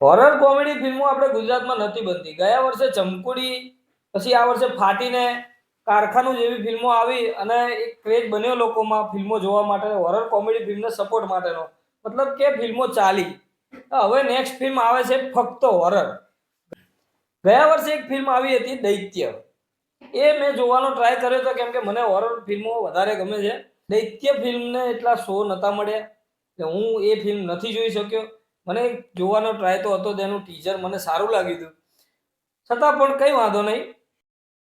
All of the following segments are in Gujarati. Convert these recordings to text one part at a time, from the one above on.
હોરર કોમેડી ફિલ્મો આપણે ગુજરાતમાં નથી બનતી. ગયા વર્ષે ચમકુડી, પછી આ વર્ષે ફાટીને, કારખાનું જેવી ફિલ્મો આવી અને એક ક્રેઝ બન્યો લોકોમાં ફિલ્મો જોવા માટે, હોરર કોમેડી ફિલ્મને સપોર્ટ માટેનો. મતલબ કે ફિલ્મો ચાલી. હવે નેક્સ્ટ ફિલ્મ આવે છે ફક્ત હોરર. ગયા વર્ષે એક ફિલ્મ આવી હતી દૈત્ય. એ મેં જોવાનો ટ્રાય કર્યો હતો કેમ કે મને હોરર ફિલ્મો વધારે ગમે છે. દૈત્ય ફિલ્મને એટલા શો નતા મળ્યા કે હું એ ફિલ્મ નથી જોઈ શક્યો. મને જોવાનો ટ્રાય તો હતો, તેનું ટીઝર મને સારું લાગ્યું હતું, છતાં પણ કંઈ વાંધો નહીં.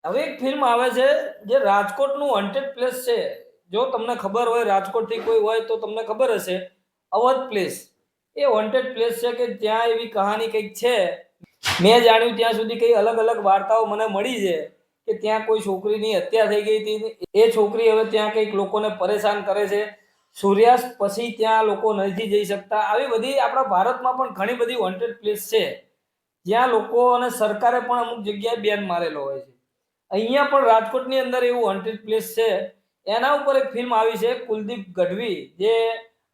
હવે એક ફિલ્મ આવે છે જે રાજકોટનું વોન્ટેડ પ્લેસ છે. જો તમને ખબર હોય, રાજકોટથી કોઈ હોય તો તમને ખબર હશે, અવધ પ્લેસ એ વોન્ટેડ પ્લેસ છે કે ત્યાં એવી કહાની કંઈક છે. મેં જાણ્યું ત્યાં સુધી કઈ અલગ અલગ વાર્તાઓ મને મળી છે કે ત્યાં કોઈ છોકરીની હત્યા થઈ ગઈ હતી. એ છોકરી હવે ત્યાં કંઈક લોકોને પરેશાન કરે છે. સૂર્યાસ્ત પછી ત્યાં લોકો નથી જઈ શકતા. આવી બધી આપણા ભારતમાં પણ ઘણી બધી વોન્ટેડ પ્લેસ છે જ્યાં લોકો અને સરકારે પણ અમુક જગ્યાએ બેન મારેલો હોય છે. અહીંયા પણ રાજકોટની અંદર એવું વોન્ટેડ પ્લેસ છે. એના ઉપર એક ફિલ્મ આવી છે કુલદીપ ગઢવી, જે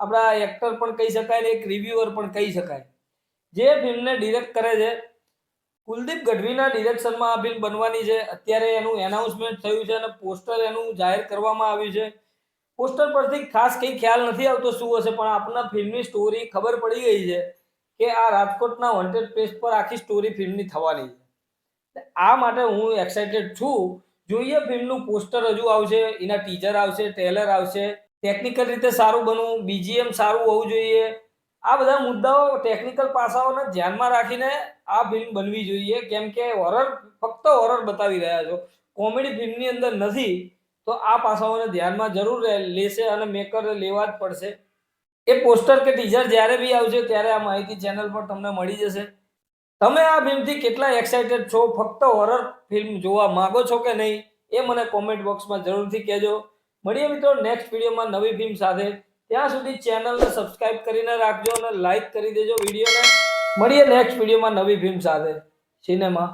આપણા એક્ટર પણ કહી શકાય ને એક રિવ્યુઅર પણ કહી શકાય. જે ફિલ્મને ડિરેક્ટ કરે છે કુલદીપ ગઢવીના ડિરેક્શનમાં આ ફિલ્મ બનવાની છે. અત્યારે એનું એનાઉન્સમેન્ટ થયું છે અને પોસ્ટર એનું જાહેર કરવામાં આવ્યું છે. પોસ્ટર પરથી ખાસ કંઈ ખ્યાલ નથી આવતો શું હશે, પણ આપણને ફિલ્મની સ્ટોરી ખબર પડી ગઈ છે કે આ રાજકોટના વોન્ટેડ પ્લેસ પર આખી સ્ટોરી ફિલ્મની થવાની છે. આ માટે હું એક્સાઇટેડ છું. જોઈએ ફિલ્મનું પોસ્ટર હજુ આવશે, એના ટીઝર આવશે, ટ્રેલર આવશે. ટેકનિકલ રીતે સારું બનવું, બીજીએમ સારું હોવું જોઈએ. આ બધા મુદ્દાઓ, ટેકનિકલ પાસાઓને ધ્યાનમાં રાખીને આ ફિલ્મ બનવી જોઈએ. કેમ કે હોરર, ફક્ત હોરર બતાવી રહ્યા છો, કોમેડી ફિલ્મની અંદર નથી. તો આ પાસાઓને ધ્યાનમાં જરૂર લેશે અને મેકર લેવા જ પડશે. એ પોસ્ટર કે ટીઝર જ્યારે બી આવશે ત્યારે આ માહિતી ચેનલ પર તમને મળી જશે. તમે આ ફિલ્મથી કેટલા એક્સાઇટેડ છો? ફક્ત હોરર ફિલ્મ જોવા માંગો છો કે નહીં એ મને કોમેન્ટ બોક્સમાં જરૂરથી કહેજો. મળીએ મિત્રો નેક્સ્ટ વિડીયોમાં નવી ફિલ્મ સાથે. ત્યાં સુધી ચેનલને સબસ્ક્રાઇબ કરીને રાખજો અને લાઈક કરી દેજો વિડીયોને. મળીએ નેક્સ્ટ વિડીયોમાં નવી ફિલ્મ સાથે. સિનેમા.